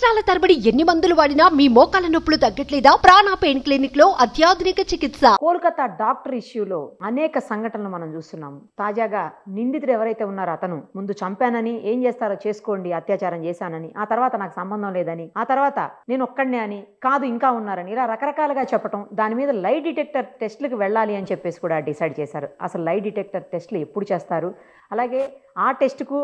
సంవత్సరాల తరబడి ఎన్ని మందులు వాడినా మీ మోకాల నొప్పులు తగ్గట్లేదా? ప్రాణ పెయిన్ క్లినిక్ లో అత్యాధునిక చికిత్స. కోల్కతా డాక్టర్ ఇష్యూలో అనేక సంఘటనలు మనం చూస్తున్నాం. తాజాగా నిందితుడు ఎవరైతే ఉన్నారో అతను ముందు చంపానని, ఏం చేస్తారో చేసుకోండి, అత్యాచారం చేశానని, ఆ తర్వాత నాకు సంబంధం లేదని, ఆ తర్వాత నేను ఒక్కడనే అని, కాదు ఇంకా ఉన్నారని, ఇలా రకరకాలుగా చెప్పటం, దాని మీద లై డిటెక్టర్ టెస్ట్లకు వెళ్ళాలి అని చెప్పేసి కూడా డిసైడ్ చేశారు. అసలు లై డిటెక్టర్ టెస్ట్లు ఎప్పుడు చేస్తారు, అలాగే ఆ టెస్టుకు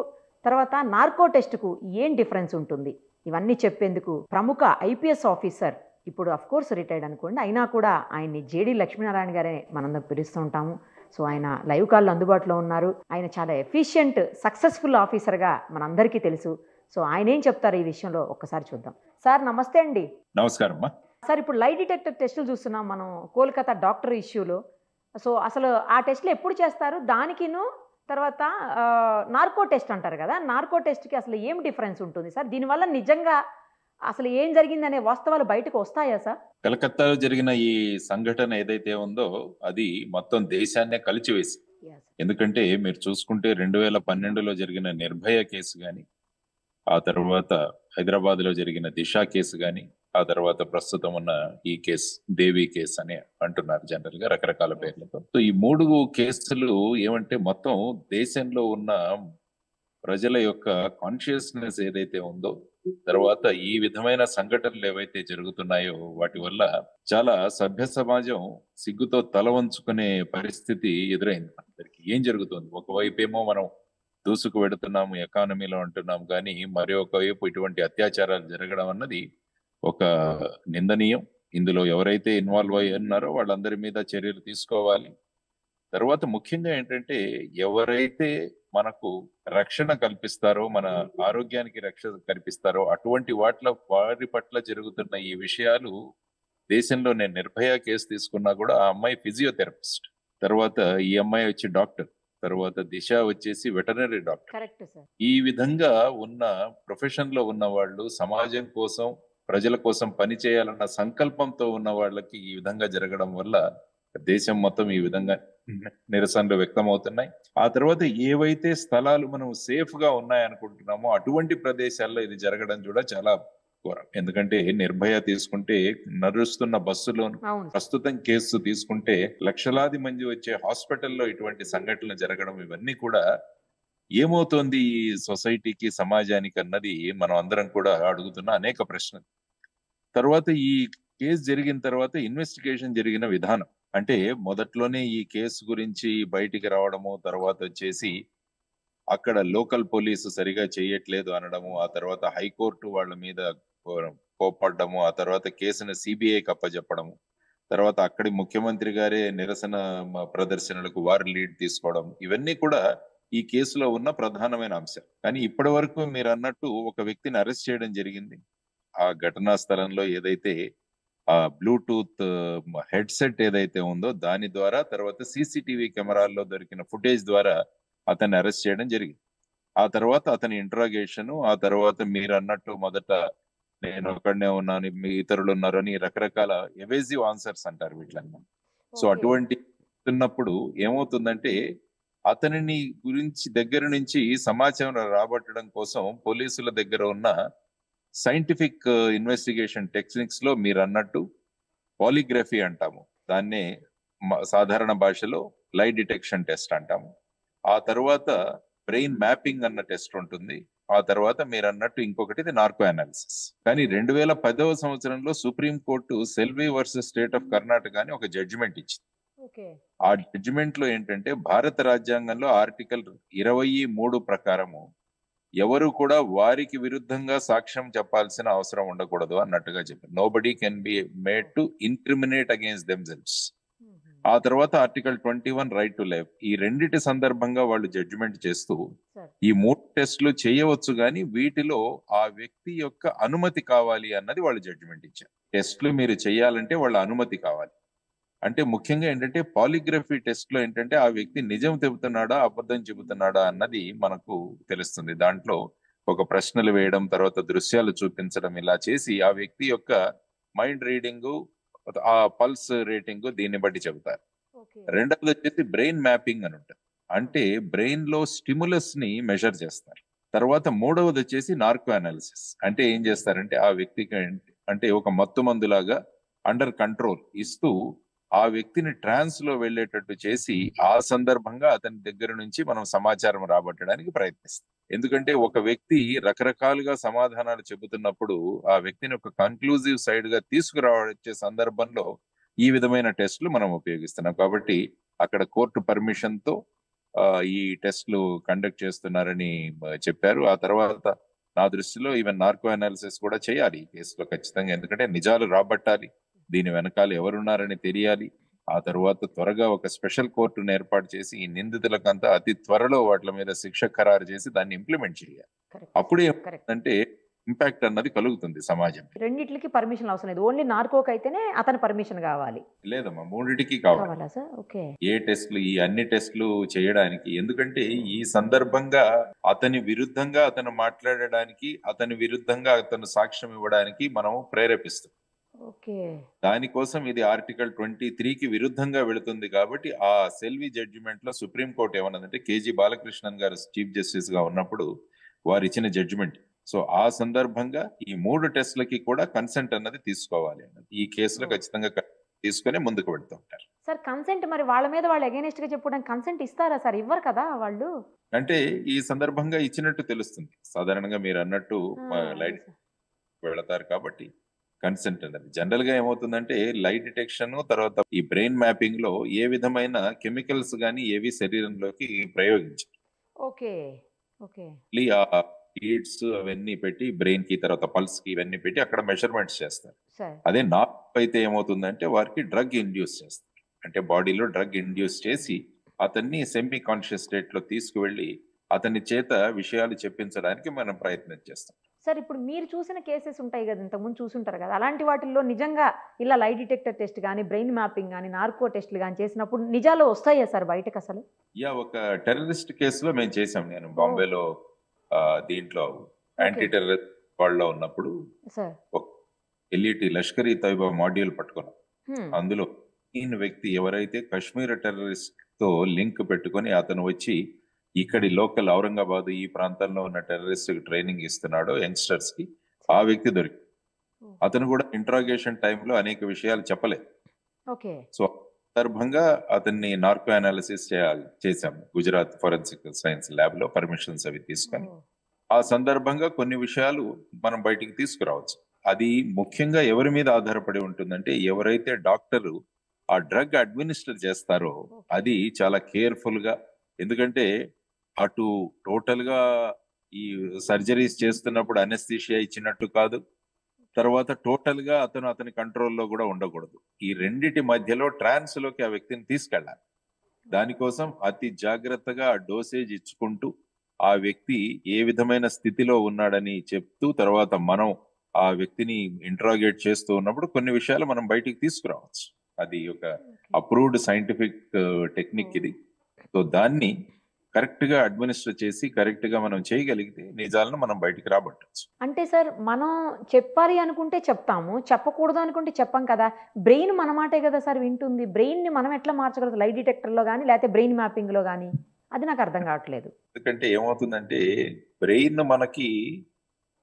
తర్వాత నార్కో టెస్టుకు ఏం డిఫరెన్స్ ఉంటుంది, ఇవన్నీ చెప్పేందుకు ప్రముఖ ఐపీఎస్ ఆఫీసర్, ఇప్పుడు అఫ్ కోర్స్ రిటైర్డ్ అనుకోండి, అయినా కూడా ఆయన్ని జేడి లక్ష్మీనారాయణ గారే మనందరం పిలుస్తూ ఉంటాము. సో ఆయన లైవ్ కాల్లో అందుబాటులో ఉన్నారు. ఆయన చాలా ఎఫిషియెంట్ సక్సెస్ఫుల్ ఆఫీసర్గా మనందరికీ తెలుసు. సో ఆయన ఏం చెప్తారు ఈ విషయంలో ఒక్కసారి చూద్దాం. సార్ నమస్తే అండి. నమస్కారం. సార్ ఇప్పుడు లై డిటెక్టర్ టెస్టులు చూస్తున్నాం మనం కోల్కతా డాక్టర్ ఇష్యూలో. సో అసలు ఆ టెస్టులు ఎప్పుడు చేస్తారు, దానికిను తర్వాత నార్కో టెస్ట్ అంటారు కదా, నార్కో టెస్ట్కి అసలు ఏం డిఫరెన్స్ ఉంటుంది సార్? దీనివల్ల నిజంగా అసలు ఏం జరిగిందనే వాస్తవాలు బయటకు వస్తాయా సార్? కలకత్తాలో జరిగిన ఈ సంఘటన ఏదైతే ఉందో అది మొత్తం దేశాన్నే కలిచివేసి. ఎందుకంటే మీరు చూసుకుంటే 2012లో జరిగిన నిర్భయ కేసు కానీ, ఆ తర్వాత హైదరాబాద్ లో జరిగిన దిశ కేసు కానీ, ఆ తర్వాత ప్రస్తుతం ఉన్న ఈ కేసు దేవి కేసు అని అంటున్నారు జనరల్ గా రకరకాల పేర్లతో. సో ఈ 3 కేసులు ఏమంటే మొత్తం దేశంలో ఉన్న ప్రజల యొక్క కాన్షియస్నెస్ ఏదైతే ఉందో, తర్వాత ఈ విధమైన సంఘటనలు ఏవైతే జరుగుతున్నాయో వాటి వల్ల చాలా సభ్య సమాజం సిగ్గుతో తల వంచుకునే పరిస్థితి ఎదురైంది. అందరికి ఏం జరుగుతుంది, ఒకవైపు ఏమో మనం దూసుకు వెడుతున్నాము, ఎకానమీలో అంటున్నాం, కానీ మరి ఒకవైపు ఇటువంటి అత్యాచారాలు జరగడం అన్నది ఒక నిందనీయం. ఇందులో ఎవరైతే ఇన్వాల్వ్ అయ్యి ఉన్నారో వాళ్ళందరి మీద చర్యలు తీసుకోవాలి. తర్వాత ముఖ్యంగా ఏంటంటే ఎవరైతే మనకు రక్షణ కల్పిస్తారో, మన ఆరోగ్యానికి రక్షణ కల్పిస్తారో అటువంటి వారి పట్ల జరుగుతున్న ఈ విషయాలు దేశంలో, నేను నిర్భయ కేసు తీసుకున్నా కూడా ఆ అమ్మాయి ఫిజియోథెరపిస్ట్, తర్వాత ఈ అమ్మాయి వచ్చి డాక్టర్, తర్వాత దిశ వచ్చేసి వెటర్నరీ డాక్టర్. ఈ విధంగా ఉన్న ప్రొఫెషన్ లో ఉన్న వాళ్ళు సమాజం కోసం, ప్రజల కోసం పని చేయాలన్న సంకల్పంతో ఉన్న వాళ్ళకి ఈ విధంగా జరగడం వల్ల దేశం మొత్తం ఈ విధంగా నిరసనలు వ్యక్తమవుతున్నాయి. ఆ తర్వాత ఏవైతే స్థలాలు మనం సేఫ్ గా ఉన్నాయనుకుంటున్నామో అటువంటి ప్రదేశాల్లో ఇది జరగడం కూడా చాలా ఘోరం. ఎందుకంటే నిర్భయ తీసుకుంటే నడుస్తున్న బస్సులోను, ప్రస్తుతం కేసు తీసుకుంటే లక్షలాది మంది వచ్చే హాస్పిటల్లో ఇటువంటి సంఘటనలు జరగడం, ఇవన్నీ కూడా ఏమవుతోంది ఈ సొసైటీకి, సమాజానికి అన్నది మనం అందరం కూడా అడుగుతున్న అనేక ప్రశ్నలు. తర్వాత ఈ కేసు జరిగిన తర్వాత ఇన్వెస్టిగేషన్ జరిగిన విధానం అంటే మొదట్లోనే ఈ కేసు గురించి బయటికి రావడము, తర్వాత వచ్చేసి అక్కడ లోకల్ పోలీసు సరిగా చేయట్లేదు అనడము, ఆ తర్వాత హైకోర్టు వాళ్ళ మీద కోపడ్డము, ఆ తర్వాత కేసును సిబిఐకి అప్పచెప్పడము, తర్వాత అక్కడి ముఖ్యమంత్రి గారే నిరసన ప్రదర్శనలకు వారు లీడ్ తీసుకోవడం, ఇవన్నీ కూడా ఈ కేసులో ఉన్న ప్రధానమైన అంశం. కానీ ఇప్పటి వరకు మీరు అన్నట్టు ఒక వ్యక్తిని అరెస్ట్ చేయడం జరిగింది. ఆ ఘటనా స్థలంలో ఏదైతే ఆ బ్లూటూత్ హెడ్సెట్ ఏదైతే ఉందో దాని ద్వారా, తర్వాత సీసీటీవీ కెమెరాల్లో దొరికిన ఫుటేజ్ ద్వారా అతన్ని అరెస్ట్ చేయడం జరిగింది. ఆ తర్వాత అతని ఇంట్రాగేషన్, ఆ తర్వాత మీరు అన్నట్టు మొదట నేను ఒక్కడనే ఉన్నాను, మీ ఇతరులు ఉన్నారు అని రకరకాల ఎవేజివ్ ఆన్సర్స్ అంటారు వీటిలన్నీ. సో అటువంటి ఉన్నప్పుడు ఏమవుతుందంటే అతనిని గురించి దగ్గర నుంచి సమాచారం రాబట్టడం కోసం పోలీసుల దగ్గర ఉన్న సైంటిఫిక్ ఇన్వెస్టిగేషన్ టెక్నిక్స్ లో మీరు అన్నట్టు పాలిగ్రఫీ అంటాము, దాన్నే సాధారణ భాషలో లై డిటెక్షన్ టెస్ట్ అంటాము. ఆ తర్వాత బ్రెయిన్ మ్యాపింగ్ అన్న టెస్ట్ ఉంటుంది. ఆ తర్వాత మీరు అన్నట్టు ఇంకొకటి నార్కో అనాలిసిస్. కానీ 2010వ సంవత్సరంలో supreme court Selvi versus state of Karnataka అని ఒక జడ్జిమెంట్ ఇచ్చింది. ఆ జడ్జిమెంట్ లో ఏంటంటే భారత రాజ్యాంగంలో ఆర్టికల్ 23 ప్రకారము ఎవరు కూడా వారికి విరుద్ధంగా సాక్ష్యం చెప్పాల్సిన అవసరం ఉండకూడదు అన్నట్టుగా చెప్పారు. Nobody can be made to incriminate against themselves. ఆ తర్వాత ఆర్టికల్ 21 రైట్ టు లైఫ్. ఈ రెండిటి సందర్భంగా వాళ్ళు జడ్జిమెంట్ చేస్తూ ఈ 3 టెస్టులు చేయవచ్చు, కానీ వీటిలో ఆ వ్యక్తి యొక్క అనుమతి కావాలి అన్నది వాళ్ళు జడ్జిమెంట్ ఇచ్చారు. టెస్టులు మీరు చేయాలంటే వాళ్ళ అనుమతి కావాలి. అంటే ముఖ్యంగా ఏంటంటే పాలిగ్రఫీ టెస్ట్ లో ఏంటంటే ఆ వ్యక్తి నిజం చెబుతున్నాడా, అబద్ధం చెబుతున్నాడా అన్నది మనకు తెలుస్తుంది. దాంట్లో ఒక ప్రశ్నలు వేయడం, తర్వాత దృశ్యాలు చూపించడం, ఇలా చేసి ఆ వ్యక్తి యొక్క మైండ్ రీడింగ్, ఆ పల్స్ రేటింగ్ దీన్ని బట్టి చెబుతారు. రెండవది వచ్చేసి బ్రెయిన్ మ్యాపింగ్ అని ఉంటుంది. అంటే బ్రెయిన్ లో స్టిములస్ ని మెజర్ చేస్తారు. తర్వాత మూడవది వచ్చేసి నార్కో అనాలిసిస్. అంటే ఏం చేస్తారంటే ఆ వ్యక్తికి అంటే ఒక మత్తు మందులాగా అండర్ కంట్రోల్ ఇస్తూ ఆ వ్యక్తిని ట్రాన్స్ లో వెళ్ళేటట్టు చేసి ఆ సందర్భంగా అతని దగ్గర నుంచి మనం సమాచారం రాబట్టడానికి ప్రయత్నిస్తాం. ఎందుకంటే ఒక వ్యక్తి రకరకాలుగా సమాధానాలు చెబుతున్నప్పుడు ఆ వ్యక్తిని ఒక కన్క్లూజివ్ సైడ్ గా తీసుకురావచ్చే సందర్భంలో ఈ విధమైన టెస్టులు మనం ఉపయోగిస్తున్నాం. కాబట్టి అక్కడ కోర్టు పర్మిషన్ తో ఈ టెస్టులు కండక్ట్ చేస్తున్నారని చెప్పారు. ఆ తర్వాత నా దృష్టిలో ఈవెన్ నార్కో అనాలిసిస్ కూడా చేయాలి ఈ కేసులో ఖచ్చితంగా. ఎందుకంటే నిజాలు రాబట్టాలి, దీని వెనకాల ఎవరున్నారని తెలియాలి. ఆ తర్వాత త్వరగా ఒక స్పెషల్ కోర్టును ఏర్పాటు చేసి ఈ నిందితులకంతా అతి త్వరలో వాటి మీద శిక్ష ఖరారు చేసి దాన్ని ఇంప్లిమెంట్ చేయాలి. అప్పుడే అంటే ఇంపాక్ట్ అన్నది కలుగుతుంది సమాజం. రెండిట్లకి పర్మిషన్ అవసరం లేదు, ఓన్లీ నార్కోకి అయితేనే అతని పర్మిషన్ కావాలి. లేదమ్మా, మూడిటికి కావాలి ఏ టెస్టులు, ఈ అన్ని టెస్టులు చేయడానికి. ఎందుకంటే ఈ సందర్భంగా అతని విరుద్ధంగా అతను మాట్లాడడానికి, అతని విరుద్ధంగా అతను సాక్ష్యం ఇవ్వడానికి మనం ప్రేరేపిస్తాం. దానికోసం ఇది ఆర్టికల్ 23కి విరుద్ధంగా వెళుతుంది. కాబట్టి ఆ సెల్వి జడ్జిమెంట్ లో సుప్రీంకోర్టు ఏమన్నదంటే, కేజీ బాలకృష్ణన్ గారు చీఫ్ జస్టిస్ గా ఉన్నప్పుడు వారు ఇచ్చిన జడ్జిమెంట్. సో ఆ సందర్భంగా ఈ 3 టెస్టులకి కూడా కన్సెంట్ అన్నది తీసుకోవాలి అన్నది ఈ కేసులో ఖచ్చితంగా తీసుకుని ముందుకు వెళ్తూ ఉంటారు. సార్ కన్సెంట్ మరి వాళ్ళ మీద వాళ్ళు అగైనెస్ట్ గా చెప్పడానికి కన్సెంట్ ఇస్తారా సార్? ఇవ్వరు కదా వాళ్ళు. అంటే ఈ సందర్భంగా ఇచ్చినట్టు తెలుస్తుంది. సాధారణంగా మీరు అన్నట్టు లైట్ వెళతారు కాబట్టి కన్సెంట్ అన్నది జనరల్ గా ఏమవుతుందంటే లైట్ డిటెక్షన్ తర్వాత ఈ బ్రెయిన్ మ్యాపింగ్ లో ఏ విధమైన కెమికల్స్ గానీ ఏవి శరీరంలోకి ప్రయోగించారు. హీట్స్ అవన్నీ పెట్టి బ్రెయిన్ కి తర్వాత పల్స్ కి ఇవన్నీ పెట్టి అక్కడ మెజర్మెంట్స్ చేస్తారు. అదే నార్కో అయితే ఏమవుతుందంటే వారికి డ్రగ్ ఇండ్యూస్ చేస్తారు. అంటే బాడీలో డ్రగ్ ఇండ్యూస్ చేసి అతన్ని సెమీ కాన్షియస్ స్టేట్ లో తీసుకువెళ్ళి అతని చేత విషయాలు చెప్పించడానికి మనం ప్రయత్నం చేస్తాం. సార్ ఇప్పుడు మీరు చూసిన కేసెస్ ఉంటాయి కదా, ఇంతకుముందు చూసుంటారు కదా, అలాంటి వాటిల్లో నిజంగా ఇలా లైట్ డిటెక్టర్ టెస్ట్ కానీ బ్రెయిన్ మ్యాపింగ్ కానీ నార్కో టెస్ట్లు కానీ చేసినప్పుడు నిజాలు వస్తాయా సార్ బయటకు అసలు? ఒక టెర్రరిస్ట్ కేసులో మేము చేసాం. నేను బాంబేలో దీంట్లో యాంటీ టెర్రరిస్ట్ వాళ్ళలో ఉన్నప్పుడు ఎల్ఈటి లష్కర్ ఈ తైబా మాడ్యూల్ పట్టుకున్నాం. అందులో ఈయన వ్యక్తి ఎవరైతే కశ్మీర్ టెర్రరిస్ట్ తో లింక్ పెట్టుకుని అతను వచ్చి ఇక్కడి లోకల్ ఔరంగాబాద్ ఈ ప్రాంతంలో ఉన్న టెర్రరిస్ట్ ట్రైనింగ్ ఇస్తున్నాడో యంగ్స్టర్స్ కి, ఆ వ్యక్తి దొరికి అతను కూడా ఇంట్రాగేషన్ టైంలో అనేక విషయాలు చెప్పలేదు. సో సందర్భంగా అతన్ని నార్కో అనాలిసిస్ చేశాము గుజరాత్ ఫోరెన్సిక్ సైన్స్ ల్యాబ్ లో పర్మిషన్స్ అవి తీసుకొని. ఆ సందర్భంగా కొన్ని విషయాలు మనం బయటికి తీసుకురావచ్చు. అది ముఖ్యంగా ఎవరి మీద ఆధారపడి ఉంటుందంటే ఎవరైతే డాక్టరు ఆ డ్రగ్ అడ్మినిస్టర్ చేస్తారో అది చాలా కేర్ఫుల్ గా. ఎందుకంటే అటు టోటల్ గా ఈ సర్జరీస్ చేస్తున్నప్పుడు అనెస్థీషియా ఇచ్చినట్టు కాదు, తర్వాత టోటల్ గా అతని కంట్రోల్లో కూడా ఉండకూడదు. ఈ రెండిటి మధ్యలో ట్రాన్స్ లోకి ఆ వ్యక్తిని తీసుకెళ్ళాలి. దానికోసం అతి జాగ్రత్తగా ఆ డోసేజ్ ఇచ్చుకుంటూ ఆ వ్యక్తి ఏ విధమైన స్థితిలో ఉన్నాడని చెప్తూ తర్వాత మనం ఆ వ్యక్తిని ఇంట్రాగేట్ చేస్తూ ఉన్నప్పుడు కొన్ని విషయాలు మనం బయటికి తీసుకురావచ్చు. అది ఒక అప్రూవ్డ్ సైంటిఫిక్ టెక్నిక్ ఇది. సో దాన్ని కరెక్ట్ గా అడ్మినిస్టర్ చేసి కరెక్ట్ గా మనం చేయగలిగితే నిజాలను మనం బయటికి రాబట్టచ్చు. అంటే సార్ మనం చెప్పాలి అనుకుంటే చెప్తాము, చెప్పకూడదు అనుకుంటే చెప్పాం కదా. బ్రెయిన్ మన మాటే కదా సార్ వింటుంది. బ్రెయిన్ ని మనం ఎట్లా మార్చగలదు లైట్ డిటెక్టర్ లో కానీ లేకపోతే బ్రెయిన్ మ్యాపింగ్ లో కానీ? అది నాకు అర్థం కావట్లేదు. ఎందుకంటే ఏమవుతుందంటే బ్రెయిన్ మనకి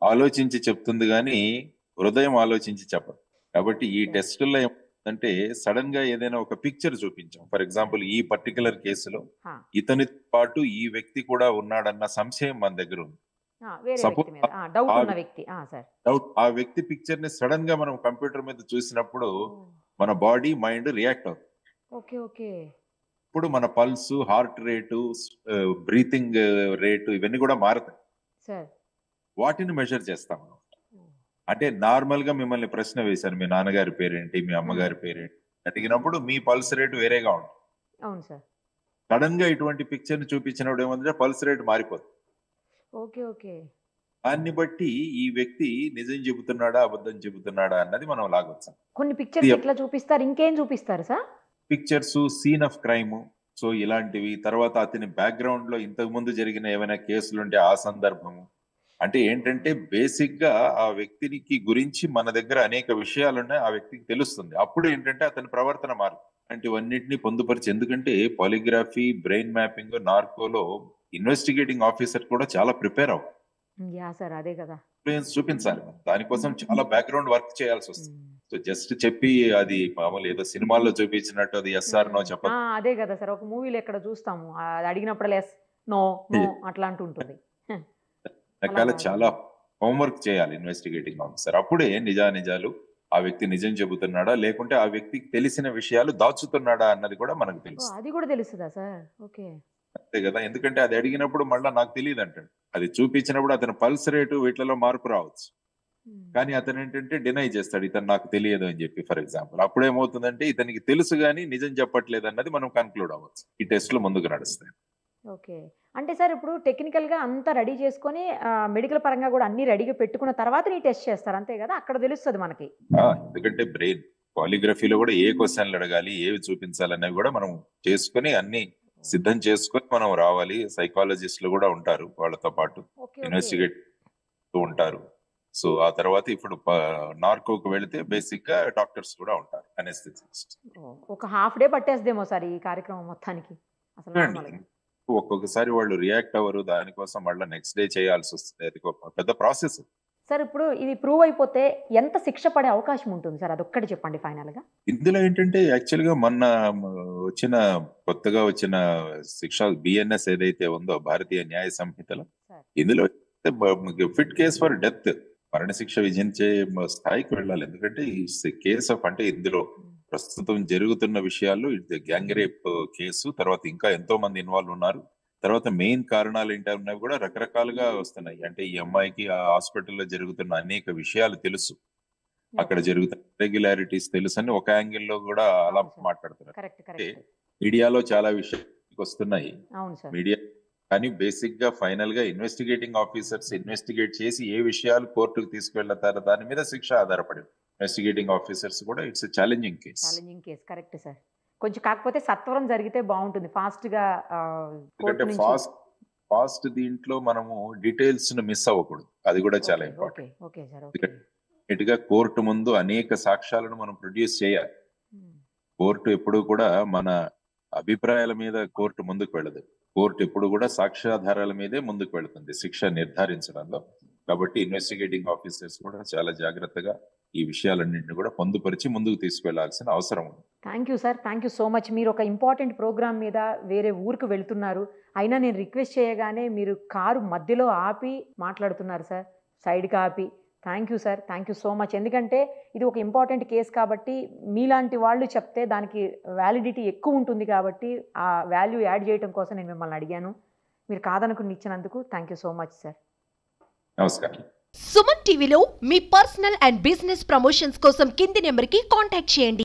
ఆలోచించి చెప్తుంది కానీ హృదయం ఆలోచించి చెప్పదు. కాబట్టి ఈ టెస్టుల్లో అంటే సడన్ గా ఏదైనా ఒక పిక్చర్ చూపించాం. ఫర్ ఎగ్జాంపుల్ ఈ పర్టికులర్ కేసులో ఇతని పాటు ఈ వ్యక్తి కూడా ఉన్నాడన్న సంశయం మన దగ్గర ఉంది. ఆ వ్యక్తి పిక్చర్ ని సడన్ గా మనం కంప్యూటర్ మీద చూసినప్పుడు మన బాడీ మైండ్ రియాక్ట్ అవుతుంది. ఇప్పుడు మన pulse, heart rate, breathing rate ఇవన్నీ కూడా మారుతాయి. వాటిని మెజర్ చేస్తాం. అంటే నార్మల్ గా మిమ్మల్ని ప్రశ్న వేశారు, మీ నాన్నగారి పేరేంటి, మీ అమ్మగారి పేరేంటి అడిగినప్పుడు మీ పల్స్ రేటు వేరేగా ఉంటుంది. సడన్ గా ఇటువంటి పిక్చర్ ని చూపించినప్పుడు ఏమంటే పల్స్ రేట్ మారిపోతుంది. దాన్ని బట్టి ఈ వ్యక్తి నిజం చెబుతున్నాడా అబద్ధం చెబుతున్నాడా అన్నది మనం లాగొచ్చు. కొన్ని పిక్చర్స్ ఎట్లా చూపిస్తారు, ఇంకేం చూపిస్తారు sir? Pictures, scene of crime, so ఇలాంటివి. తర్వాత అతని బ్యాక్గ్రౌండ్ లో ఇంతకు ముందు జరిగిన ఏమైనా కేసులు ఉంటే ఆ సందర్భము. అంటే ఏంటంటే బేసిక్ గా ఆ వ్యక్తికి గురించి మన దగ్గర అనేక విషయాలు ఉన్నాయి, ఆ వ్యక్తికి తెలుస్తుంది. అప్పుడు ఏంటంటే అతని ప్రవర్తన మారు. ఇవన్నిటిని పొందుపరిచి, ఎందుకంటే పాలిగ్రఫీ, బ్రెయిన్ మ్యాపింగ్, నార్కోలో ఇన్వెస్టిగేటింగ్ ఆఫీసర్ కూడా చాలా ప్రిపేర్ అవ్వాలి, యా సార్, అదే కదా. ఇన్ఫ్లుయెన్స్ చూపించాలి. దానికోసం చాలా బ్యాక్గ్రౌండ్ వర్క్ చేయాల్సి వస్తుంది. సో జస్ట్ చెప్పి అది మామూలు ఏదో సినిమాల్లో చూపించినట్టు అది ఎస్ఆర్ నో చెప్పదు. అదే కదా సార్, ఒక మూవీలో ఎక్కడ చూస్తాము అది అడిగినప్పుడు ఎస్ నో నో అట్లా అంటుంటుంది. రకాల చాలా హోంవర్క్ చేయాలి ఇన్వెస్టిగేటింగ్ ఆఫీసర్. అప్పుడే నిజానిజాలు, ఆ వ్యక్తి నిజం చెబుతున్నాడా లేకుంటే ఆ వ్యక్తికి తెలిసిన విషయాలు దాచుతున్నాడా అన్నది కూడా మనకు తెలుసు. అది కూడా తెలుస్తుందా సార్? ఓకే, అంతే కదా. ఎందుకంటే అది అడిగినప్పుడు మళ్ళీ నాకు తెలియదు అంటాడు, అది చూపించినప్పుడు అతని పల్స్ రేటు వీటిలో మార్పు రావచ్చు, కానీ అతను ఏంటంటే డినై చేస్తాడు, ఇతను నాకు తెలియదు అని చెప్పి. ఫర్ ఎగ్జాంపుల్ అప్పుడు ఏమవుతుందంటే ఇతనికి తెలుసు కానీ నిజం చెప్పట్లేదు అన్నది మనం కన్క్లూడ్ అవ్వచ్చు. ఈ టెస్ట్లు ముందుకు నడుస్తాయి. ఓకే. అంటే సార్ ఇప్పుడు టెక్నికల్గా అంతా రెడీ చేసుకొని మెడికల్ పరంగా కూడా అన్ని రెడీగా పెట్టుకున్న తర్వాత నీ టెస్ట్ చేస్తారు, అంతే కదా? అక్కడ తెలుస్తుంది మనకి. ఎందుకంటే బ్రెయిన్ పాలిగ్రఫీలో కూడా ఏ క్వశ్చన్లు అడగాలి, ఏవి చూపించాలనేవి కూడా మనం చేసుకుని అన్ని సిద్ధం చేసుకొని మనం రావాలి. సైకాలజిస్టులు కూడా ఉంటారు వాళ్ళతో పాటు, ఇన్వెస్టిగేట్ ఉంటారు. సో ఆ తర్వాత ఇప్పుడు నార్కోకు వెళితే బేసిక్ గా డాక్టర్స్ కూడా ఉంటారు, అనెస్థెటిస్ట్. ఒక హాఫ్ డే పట్టేస్తుందేమో సార్ ఈ కార్యక్రమం మొత్తానికి అసలు. ఒక్కొక్కసారి వాళ్ళు రియాక్ట్ అవ్వరు, దానికోసం మళ్ళీ నెక్స్ట్ డే చేయాల్సి వస్తుంది. అది ఒక పెద్ద ప్రాసెస్. సార్ ఇప్పుడు ఇది ప్రూవ్ అయిపోతే ఎంత శిక్ష పడే అవకాశం ఉంటుంది సార్? అదొక్కటి చెప్పండి ఫైనల్ గా. ఇందులో ఏంటంటే యాక్చువల్ గా మొన్న కొత్తగా వచ్చిన శిక్ష బిఎన్ఎస్ ఏదైతే ఉందో భారతీయ న్యాయ సంహితలో, ఇందులో ఫిట్ కేస్ ఫర్ డెత్, మరణశిక్ష విధించే స్థాయికి వెళ్ళాలి. ఎందుకంటే ఈ కేస్ ఆఫ్ అంటే ఇందులో ప్రస్తుతం జరుగుతున్న విషయాలు, గ్యాంగ్ రేప్ కేసు, తర్వాత ఇంకా ఎంతో మంది ఇన్వాల్వ్ ఉన్నారు. తర్వాత మెయిన్ కారణాలు ఏంటన్నవి కూడా రకరకాలుగా వస్తున్నాయి. అంటే ఈ అమ్మాయికి ఆ హాస్పిటల్లో జరుగుతున్న అనేక విషయాలు తెలుసు, అక్కడ జరుగుతున్న రెగ్యులారిటీస్ తెలుసు అని ఒక యాంగిల్లో కూడా అలా మాట్లాడుతున్నారు. మీడియాలో చాలా విషయాలు వస్తున్నాయి మీడియా, కానీ బేసిక్ గా ఫైనల్ గా ఇన్వెస్టిగేటింగ్ ఆఫీసర్స్ ఇన్వెస్టిగేట్ చేసి ఏ విషయాలు కోర్టుకు తీసుకువెళ్తారో దాని మీద శిక్ష ఆధారపడి. ఇన్వెస్టిగేటింగ్ ఆఫీసర్స్ కూడా it's challenging case. Correct sir. కొంచెం కాకపోతే సత్వరం జరిగితే బాగుంటుంది, ఫాస్ట్ గా. ఫాస్ట్ దీంట్లో మనము డీటెయిల్స్ ను మిస్ అవ్వకూడదు, అది కూడా చాలా ఇంపార్టెంట్. ఇటుగా కోర్టు ముందు అనేక సాక్ష్యాలను మనం ప్రొడ్యూస్ చేయాలి. కోర్టు ఎప్పుడు కూడా మన అభిప్రాయాల మీద కోర్టు ముందుకు వెళ్ళదు. కోర్టు ఎప్పుడు కూడా సాక్ష్యాధారాల మీదే ముందుకు వెళుతుంది శిక్ష నిర్ధారించడంలో. కాబట్టి ఇన్వెస్టిగేటింగ్ ఆఫీసర్స్ కూడా చాలా జాగ్రత్తగా ఈ విషయాలన్నింటినీ కూడా పొందుపరిచి ముందుకు తీసుకువెళ్లాల్సిన అవసరం ఉంది. Thank you sir, thank you so much. మీరు ఒక ఇంపార్టెంట్ ప్రోగ్రామ్ మీద వేరే ఊరికి వెళ్తున్నారు, అయినా నేను రిక్వెస్ట్ చేయగానే మీరు కారు మధ్యలో ఆపి మాట్లాడుతున్నారు సార్, సైడ్కి ఆపి. Thank you sir, thank you so much. ఎందుకంటే ఇది ఒక ఇంపార్టెంట్ కేసు కాబట్టి మీలాంటి వాళ్ళు చెప్తే దానికి వ్యాలిడిటీ ఎక్కువ ఉంటుంది కాబట్టి ఆ వాల్యూ యాడ్ చేయడం కోసం నేను మిమ్మల్ని అడిగాను. మీరు కాదనుకుని ఇచ్చినందుకు thank you so much sir. నమస్కారం. సుమన్ టీవీలో మీ పర్సనల్ అండ్ బిజినెస్ ప్రమోషన్స్ కోసం కింది నెంబర్కి కాంటాక్ట్ చేయండి.